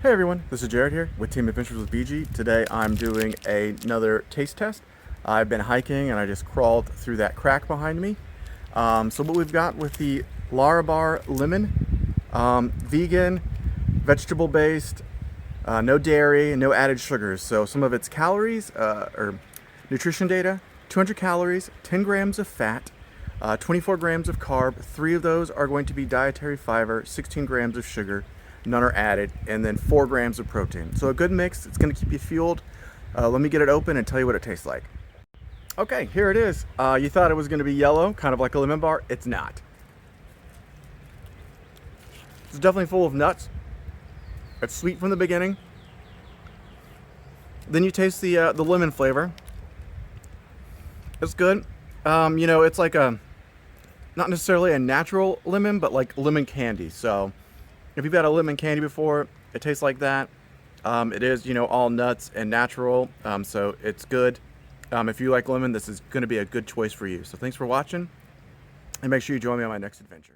Hey everyone, this is Jared here with Team Adventures with BG. Today I'm doing another taste test. I've been hiking and I just crawled through that crack behind me. So what we've got with the Larabar Lemon, vegan, vegetable based, no dairy, no added sugars. So some of its calories or nutrition data: 200 calories, 10 grams of fat, 24 grams of carb. 3 of those are going to be dietary fiber, 16 grams of sugar. None are added, and then 4 grams of protein. So a good mix. It's going to keep you fueled. Let me get it open and tell you what it tastes like. Okay, here it is. You thought it was going to be yellow, kind of like a lemon bar. It's not. It's definitely full of nuts. It's sweet from the beginning. Then you taste the lemon flavor. It's good. It's like not necessarily a natural lemon, but like lemon candy. So if you've had a lemon candy before, it tastes like that. It is, all nuts and natural, so it's good. If you like lemon, this is going to be a good choice for you. So thanks for watching, and make sure you join me on my next adventure.